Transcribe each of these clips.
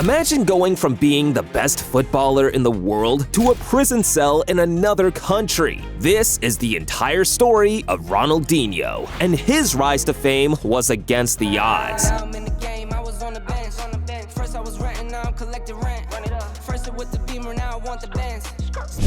Imagine going from being the best footballer in the world to a prison cell in another country. This is the entire story of Ronaldinho, and his rise to fame was against the odds.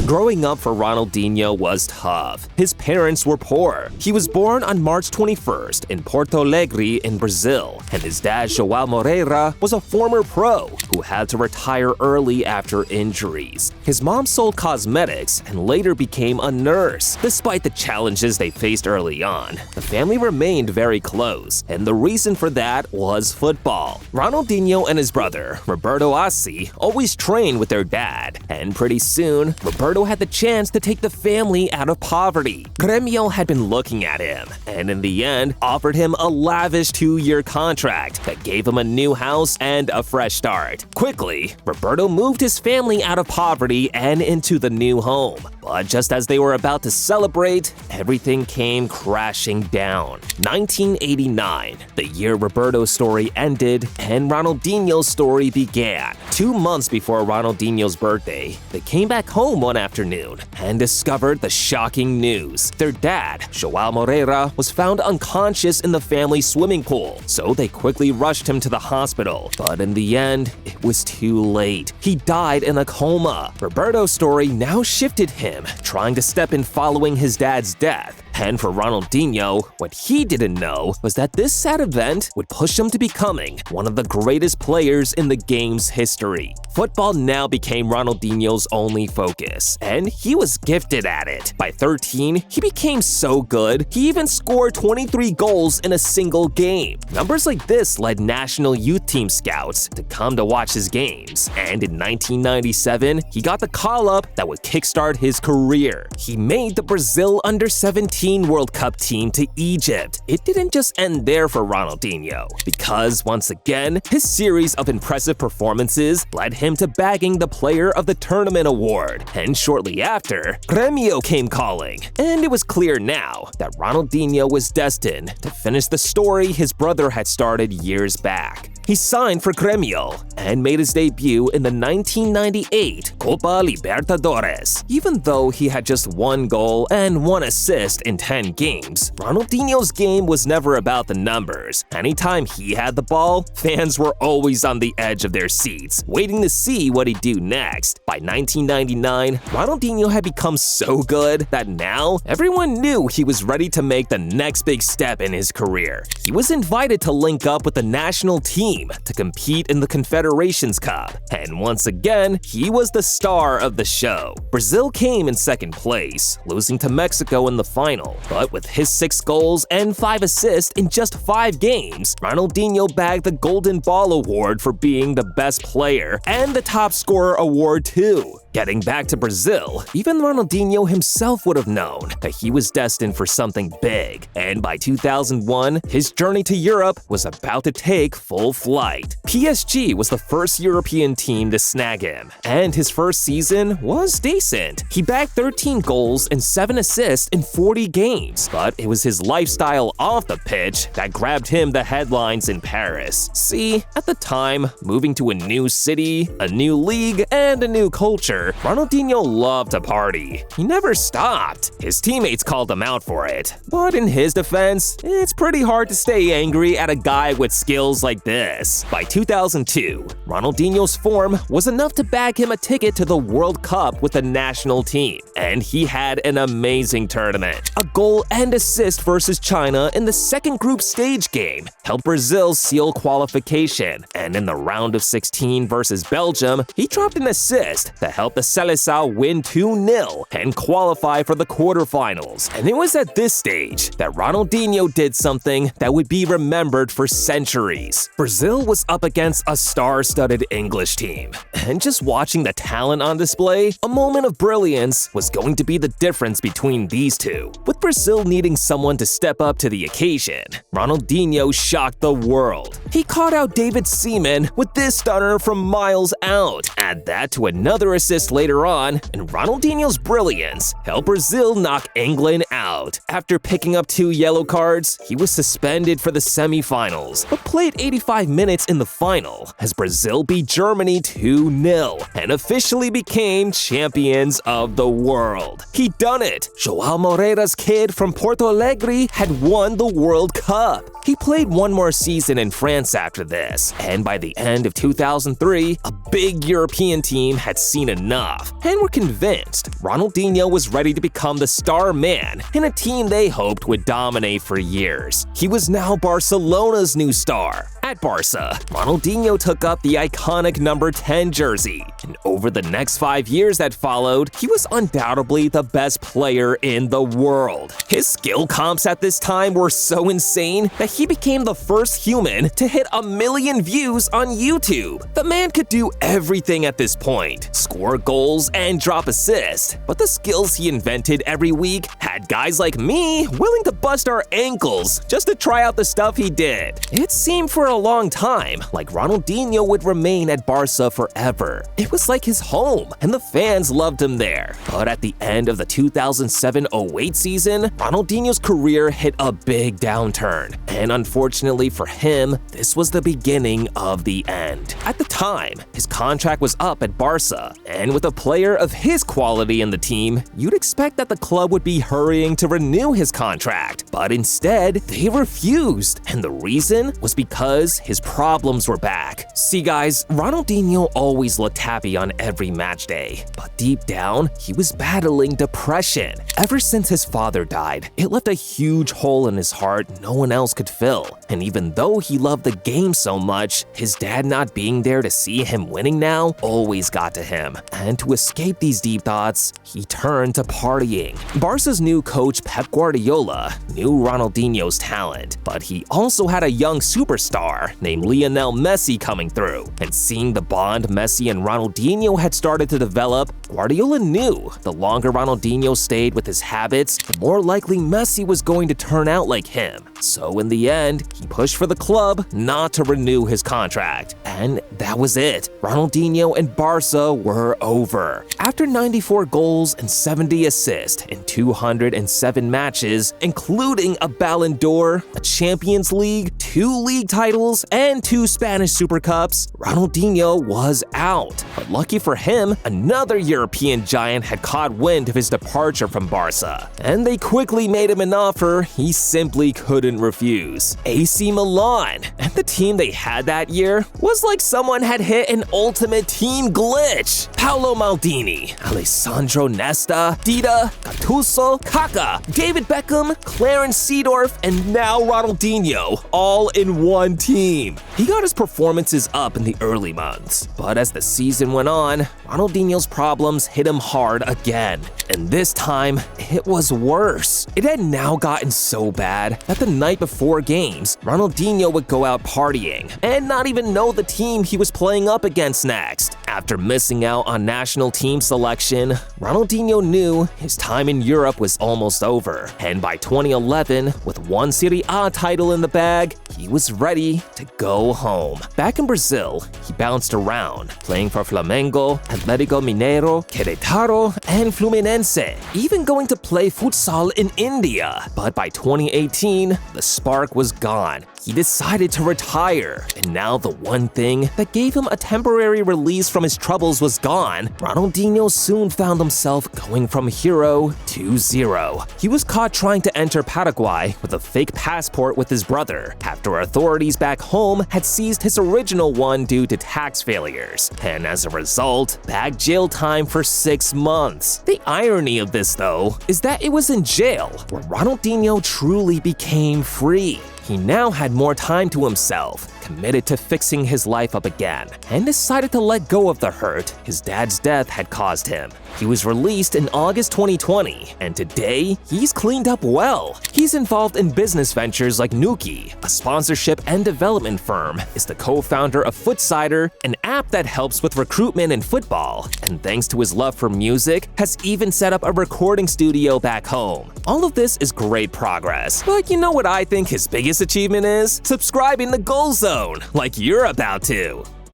Growing up for Ronaldinho was tough. His parents were poor. He was born on March 21st in Porto Alegre in Brazil, and his dad, João Moreira, was a former pro who had to retire early after injuries. His mom sold cosmetics and later became a nurse. Despite the challenges they faced early on, the family remained very close, and the reason for that was football. Ronaldinho and his brother, Roberto Assi, always trained with their dad, and pretty soon, Roberto had the chance to take the family out of poverty. Grêmio had been looking at him, and in the end, offered him a lavish 2-year contract that gave him a new house and a fresh start. Quickly, Roberto moved his family out of poverty and into the new home. But just as they were about to celebrate, everything came crashing down. 1989, the year Roberto's story ended and Ronaldinho's story began. 2 months before Ronaldinho's birthday, they came back home one afternoon and discovered the shocking news. Their dad, João Moreira, was found unconscious in the family swimming pool, so they quickly rushed him to the hospital. But in the end, it was too late. He died in a coma. Roberto's story now shifted him, trying to step in following his dad's death. And for Ronaldinho, what he didn't know was that this sad event would push him to becoming one of the greatest players in the game's history. Football now became Ronaldinho's only focus, and he was gifted at it. By 13, he became so good, he even scored 23 goals in a single game. Numbers like this led national youth team scouts to come to watch his games, and in 1997, he got the call-up that would kickstart his career. He made the Brazil Under-17 World Cup team to Egypt. It didn't just end there for Ronaldinho, because once again, his series of impressive performances led him to bagging the Player of the Tournament award. And shortly after, Grêmio came calling, and it was clear now that Ronaldinho was destined to finish the story his brother had started years back. He signed for Grêmio and made his debut in the 1998 Copa Libertadores. Even though he had just 1 goal and 1 assist in 10 games, Ronaldinho's game was never about the numbers. Anytime he had the ball, fans were always on the edge of their seats, waiting to see what he'd do next. By 1999, Ronaldinho had become so good that now everyone knew he was ready to make the next big step in his career. He was invited to link up with the national team to compete in the Confederations Cup, and once again, he was the star of the show. Brazil came in second place, losing to Mexico in the final, but with his 6 goals and 5 assists in just 5 games, Ronaldinho bagged the Golden Ball Award for being the best player and the top scorer award too. Getting back to Brazil, even Ronaldinho himself would have known that he was destined for something big, and by 2001, his journey to Europe was about to take full flight. PSG was the first European team to snag him, and his first season was decent. He bagged 13 goals and 7 assists in 40 games, but it was his lifestyle off the pitch that grabbed him the headlines in Paris. See, at the time, moving to a new city, a new league, and a new culture, Ronaldinho loved to party. He never stopped. His teammates called him out for it. But in his defense, it's pretty hard to stay angry at a guy with skills like this. By 2002, Ronaldinho's form was enough to bag him a ticket to the World Cup with the national team, and he had an amazing tournament. A goal and assist versus China in the second group stage game helped Brazil seal qualification, and in the round of 16 versus Belgium, he dropped an assist that helped the Seleção win 2-0 and qualify for the quarterfinals. And it was at this stage that Ronaldinho did something that would be remembered for centuries. Brazil was up against a star-studded English team, and just watching the talent on display, a moment of brilliance was going to be the difference between these two. With Brazil needing someone to step up to the occasion, Ronaldinho shocked the world. He caught out David Seaman with this stunner from miles out. Add that to another assist assist later on, and Ronaldinho's brilliance helped Brazil knock England out. After picking up 2 yellow cards, he was suspended for the semi-finals, but played 85 minutes in the final as Brazil beat Germany 2-0 and officially became champions of the world. He'd done it! João Moreira's kid from Porto Alegre had won the World Cup. He played one more season in France after this, and by the end of 2003, a big European team had seen enough and were convinced Ronaldinho was ready to become the star man in a team they hoped would dominate for years. He was now Barcelona's new star. At Barca, Ronaldinho took up the iconic number 10 jersey, and over the next 5 years that followed, he was undoubtedly the best player in the world. His skill comps at this time were so insane that he became the first human to hit 1 million views on YouTube. The man could do everything at this point, score goals and drop assists, but the skills he invented every week had guys like me willing to bust our ankles just to try out the stuff he did. It seemed for a long time like Ronaldinho would remain at Barca forever. It was like his home, and the fans loved him there. But at the end of the 2007-08 season, Ronaldinho's career hit a big downturn, and unfortunately for him, this was the beginning of the end. At the time, his contract was up at Barca, and with a player of his quality in the team, you'd expect that the club would be hurrying to renew his contract. But instead, they refused, and the reason was because his problems were back. See guys, Ronaldinho always looked happy on every match day, but deep down, he was battling depression. Ever since his father died, it left a huge hole in his heart no one else could fill. And even though he loved the game so much, his dad not being there to see him winning now always got to him. And to escape these deep thoughts, he turned to partying. Barca's new coach Pep Guardiola knew Ronaldinho's talent, but he also had a young superstar named Lionel Messi coming through. And seeing the bond Messi and Ronaldinho had started to develop, Guardiola knew the longer Ronaldinho stayed with his habits, the more likely Messi was going to turn out like him. So in the end, he pushed for the club not to renew his contract. And that was it. Ronaldinho and Barca were over. After 94 goals and 70 assists in 207 matches, including a Ballon d'Or, a Champions League, 2 league titles, and 2 Spanish Super Cups, Ronaldinho was out. But lucky for him, another European giant had caught wind of his departure from Barca, and they quickly made him an offer he simply couldn't refuse. AC Milan, and the team they had that year was like someone had hit an ultimate team glitch. Paolo Maldini, Alessandro Nesta, Dida, Gattuso, Kaká, David Beckham, Clarence Seedorf, and now Ronaldinho, all in one team. He got his performances up in the early months, but as the season went on, Ronaldinho's problems hit him hard again. And this time, it was worse. It had now gotten so bad that the night before games, Ronaldinho would go out partying and not even know the team he was playing up against next. After missing out on national team selection, Ronaldinho knew his time in Europe was almost over. And by 2011, with 1 Serie A title in the bag, he was ready to go home. Back in Brazil, he bounced around, playing for Flamengo, Atlético Mineiro, Querétaro, and Fluminense, even going to play futsal in India. But by 2018, the spark was gone. He decided to retire, and now the one thing that gave him a temporary release from his troubles was gone. Ronaldinho soon found himself going from hero to zero. He was caught trying to enter Paraguay with a fake passport with his brother, after authorities back home had seized his original one due to tax failures, and as a result, bagged jail time for 6 months. The irony of this, though, is that it was in jail where Ronaldinho truly became free. He now had more time to himself, committed to fixing his life up again, and decided to let go of the hurt his dad's death had caused him. He was released in August 2020, and today, he's cleaned up well. He's involved in business ventures like Nuki, a sponsorship and development firm, is the co-founder of Footsider, an app that helps with recruitment in football, and thanks to his love for music, has even set up a recording studio back home. All of this is great progress, but you know what I think his biggest achievement is? Subscribing to Goal Zone, like you're about to.